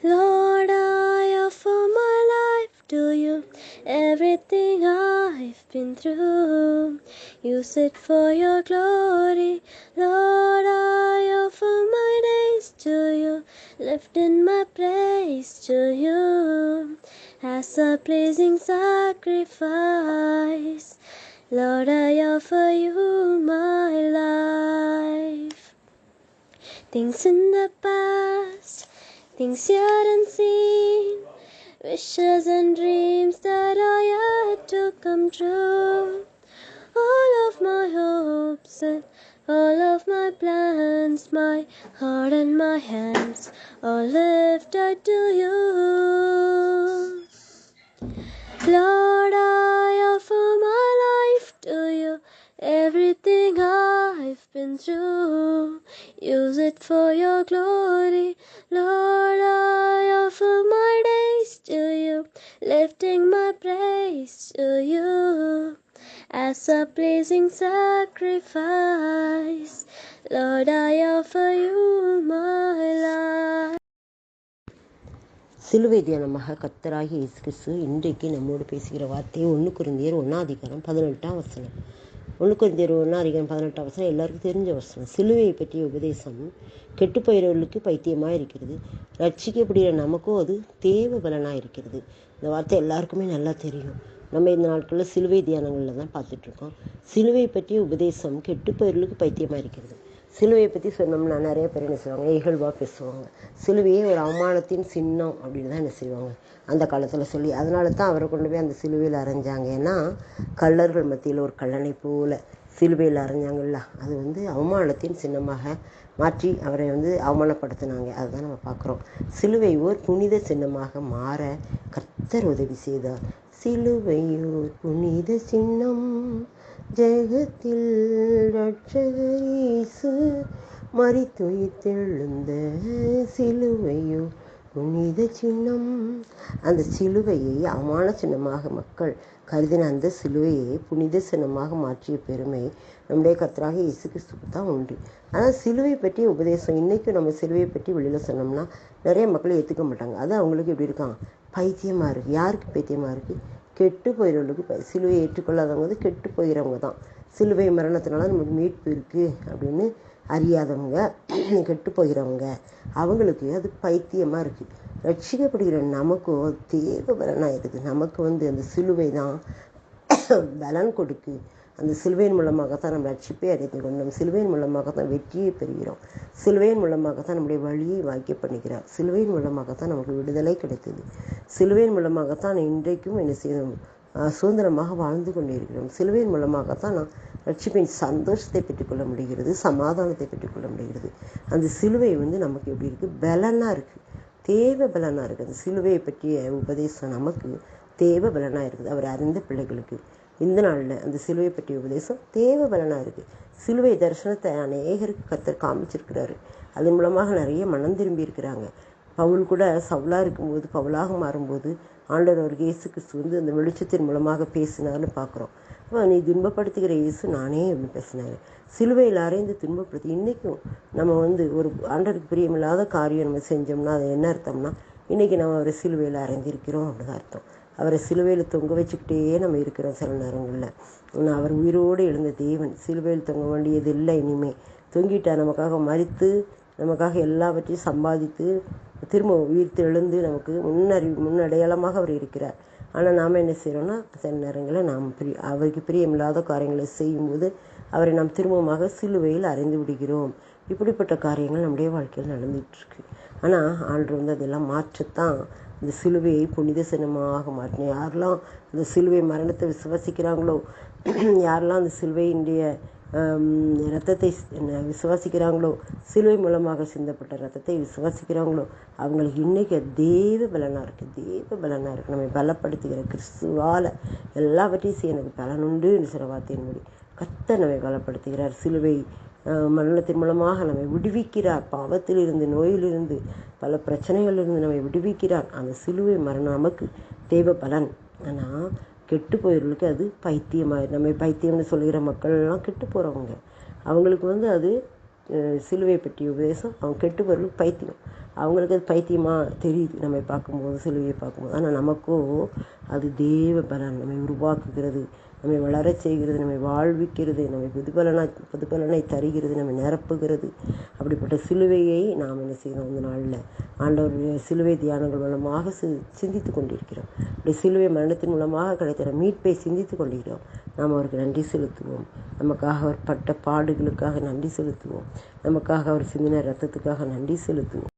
Lord, I offer my life to you. Everything I've been through, use it for your glory. Lord, I offer my days to you, lifting my praise to you as a pleasing sacrifice. Lord, I offer you my life. Things in the past, things yet unseen, wishes and dreams that are yet to come true. All of my hopes and all of my plans, my heart and my hands, all lifted to you. Lord, I offer my life to you. Everything I've been through, use it for your glory. Lord, I offer my days to you, lifting my praise to you as a pleasing sacrifice. Lord, I offer you my life. சிலுவை தியானமாக கர்த்தராகிய இயேசு கிறிஸ்து இன்றைக்கு நம்மோடு பேசுகிற வார்த்தையை 1 கொரிந்தியர் 1:18. 1 கொரிந்தியர் 1:18 எல்லாருக்கும் தெரிஞ்ச வசனம். சிலுவையை பற்றிய உபதேசம் கெட்டுப்போகிறவர்களுக்கு பைத்தியமாக இருக்கிறது, ரட்சிக்கப்படுகிற நமக்கும் அது தேவ பலனாக இருக்கிறது. இந்த வார்த்தை எல்லாருக்குமே நல்லா தெரியும். நம்ம இந்த நாட்களில் சிலுவை தியானங்களில் தான் பார்த்துட்ருக்கோம். சிலுவை பற்றிய உபதேசம் கெட்டுப்போகிறவர்களுக்கு பைத்தியமாக இருக்கிறது. சிலுவையை பற்றி சொன்னோம்னா நிறைய பேர் என்ன செய்வாங்க, இகழ்வாக பேசுவாங்க. சிலுவையே ஒரு அவமானத்தின் சின்னம் அப்படின்னு தான் என்ன செய்வாங்க அந்த காலத்தில் சொல்லி, அதனால தான் அவரை கொண்டு போய் அந்த சிலுவையில் அரைஞ்சாங்க. ஏன்னா கள்ளர்கள் மத்தியில் ஒரு கள்ளனை போல சிலுவையில் அரைஞ்சாங்கல்ல, அது அவமானத்தின் சின்னமாக மாற்றி அவரை அவமானப்படுத்தினாங்க. அதுதான் நம்ம பார்க்குறோம். சிலுவை ஓர் புனித சின்னமாக மாற கர்த்தர் உதவி செய்தார். சிலுவையோர் புனித சின்னம், ஜெகத்தில் ரட்சகர் இயேசு மரித்துயிர்த்தெழுந்த சிலுவையோ புனித சின்னம். அந்த சிலுவையை அவமான சின்னமாக மக்கள் கருதின அந்த சிலுவையை புனித சின்னமாக மாற்றிய பெருமை நம்முடைய கர்த்தராக இயேசு கிறிஸ்துவுக்கு தான் உண்டு. ஆனால் சிலுவை பற்றிய உபதேசம் இன்றைக்கும் நம்ம சிலுவையை பற்றி வெளியில் சொன்னோம்னா நிறைய மக்கள் ஏற்றுக்க மாட்டாங்க. அது அவங்களுக்கு எப்படி இருக்கான், பைத்தியமாக இருக்குது. யாருக்கு பைத்தியமாக இருக்குது? கெட்டு போயிடவங்களுக்கு. சிலுவையை ஏற்றுக்கொள்ளாதவங்க கெட்டு போகிறவங்க தான். சிலுவை மரணத்தினால நமக்கு மீட்பு இருக்குது அப்படின்னு அறியாதவங்க, கெட்டு போகிறவங்க, அவங்களுக்கு அது பைத்தியமாக இருக்குது. ரட்சிக்கப்படுகிற நமக்கும் தேவ பலனாக இருக்குது. நமக்கு அந்த சிலுவை தான் பலன் கொடுக்கு. அந்த சிலுவையின் மூலமாகத்தான் நம்ம ரட்சிப்பை அறிந்து கொண்டோம். சிலுவையின் மூலமாகத்தான் வெற்றியை பெறுகிறோம். சிலுவையின் மூலமாகத்தான் நம்முடைய வழியை வாக்கிய பண்ணிக்கிறார். சிலுவையின் மூலமாகத்தான் நமக்கு விடுதலை கிடைத்தது. சிலுவையின் மூலமாகத்தான் இன்றைக்கும் என்ன செய்யணும், சுதந்திரமாக வாழ்ந்து கொண்டிருக்கிறோம். சிலுவையின் மூலமாகத்தான் நான் ரட்சிப்பின் சந்தோஷத்தை பெற்றுக்கொள்ள முடிகிறது, சமாதானத்தை பெற்றுக்கொள்ள முடிகிறது. அந்த சிலுவை நமக்கு எப்படி இருக்குது, பலனாக இருக்குது, தேவ பலனாக இருக்குது. அந்த சிலுவையை பற்றிய உபதேசம் நமக்கு தேவ பலனாக இருக்குது. அவர் அறிந்த பிள்ளைகளுக்கு இந்த நாளில் அந்த சிலுவை பற்றிய உபதேசம் தேவ பலனாக இருக்குது. சிலுவை தரிசனத்தை அநேகருக்கு கர்த்தர் காமிச்சிருக்கிறாரு. அதன் மூலமாக நிறைய மனம் திரும்பி இருக்கிறாங்க. பவுல் கூட சவுலாக இருக்கும்போது பவுலாக மாறும்போது ஆண்டவர் அவருக்கு இயேசு கிறிஸ்து அந்த வெளிச்சத்தின் மூலமாக பேசினார்னு பார்க்குறோம். நீ துன்பப்படுத்துகிற இயேசு நானே அப்படின்னு பேசினார். சிலுவையில் அறைந்து துன்பப்படுத்தி இன்றைக்கும் நம்ம ஒரு ஆண்டவருக்கு பிரியமில்லாத காரியம் நம்ம செஞ்சோம்னா அது என்ன அர்த்தம்னா, இன்றைக்கி நம்ம அவரை சிலுவையில் அறைந்திருக்கிறோம் அப்படின்னு அர்த்தம். அவரை சிலுவையில் தொங்க வச்சுக்கிட்டே நம்ம இருக்கிறோம். சில நேரங்களில் அவர் உயிரோடு எழுந்த தேவன். சிலுவையில் தொங்க வேண்டியது இல்லை. இனிமேல் தொங்கிட்டார். நமக்காக மரித்து நமக்காக எல்லாவற்றையும் சம்பாதித்து திரும்ப உயிர்த்து எழுந்து நமக்கு முன்னடையாளமாக அவர் இருக்கிறார். ஆனால் நாம் என்ன செய்கிறோம்னா சில நேரங்களில் நாம் அவருக்கு பிரியமில்லாத காரியங்களை செய்யும்போது அவரை நாம் திரும்பமாக சிலுவையில் அறைந்து விடுகிறோம். இப்படிப்பட்ட காரியங்கள் நம்முடைய வாழ்க்கையில் நடந்துகிட்ருக்கு. ஆனால் ஆண்டவர் அதெல்லாம் மாற்றத்தான் இந்த சிலுவையை புனித சின்னமாக மாற்றினேன். யாரெல்லாம் அந்த சிலுவை மரணத்தை விசுவாசிக்கிறாங்களோ, யாரெல்லாம் அந்த சிலுவையினுடைய இரத்தத்தை விசுவாசிக்கிறாங்களோ, சிலுவை மூலமாக சிந்தப்பட்ட இரத்தத்தை விசுவாசிக்கிறாங்களோ, அவங்களுக்கு இன்றைக்கி தேவ பலனாக இருக்குது. தேவ பலனாக இருக்குது. நம்மை பலப்படுத்துகிற கிறிஸ்துவால் எல்லாவற்றையும் செய்ய எனக்கு பலனுண்டு என்று சில வார்த்தையின் மொழி கர்த்தர் நம்மை பலப்படுத்துகிறார். சிலுவை மரணத்தின் மூலமாக நம்மை விடுவிக்கிறார். பாவத்திலிருந்து, நோயிலிருந்து, பல பிரச்சனைகளிலிருந்து நம்மை விடுவிக்கிறார். அந்த சிலுவை மரணம் நமக்கு தேவ பலன். ஆனால் கெட்டு போயிருக்கு. அது பைத்தியமாக நம்மை பைத்தியம்னு சொல்கிற மக்கள்லாம் கெட்டு போகிறவங்க. அவங்களுக்கு அது சிலுவை பற்றிய உபதேசம் அவங்க கெட்டுப்பொருள் பைத்தியம். அவங்களுக்கு அது பைத்தியமாக தெரியுது நம்மை பார்க்கும்போது, சிலுவையை பார்க்கும்போது. ஆனால் நமக்கோ அது தேவ பலன், நம்மை உருவாக்குகிறது, நம்மை வளரச் செய்கிறது, நம்மை வாழ்விக்கிறது, நம்மை புதுபலனை தருகிறது, நம்மை நிரப்புகிறது. அப்படிப்பட்ட சிலுவையை நாம் என்ன செய்யணும்? இந்த நாளில் ஆண்டவருடைய சிலுவை தியானங்கள் மூலமாக சிந்தித்து கொண்டிருக்கிறோம். அப்படி சிலுவை மரணத்தின் மூலமாக கிடைத்த மீட்பை சிந்தித்து கொண்டிருக்கிறோம். நாம் அவருக்கு நன்றி செலுத்துவோம். நமக்காக அவர் பட்ட பாடுகளுக்காக நன்றி செலுத்துவோம். நமக்காக அவர் சிந்தின ரத்தத்துக்காக நன்றி செலுத்துவோம்.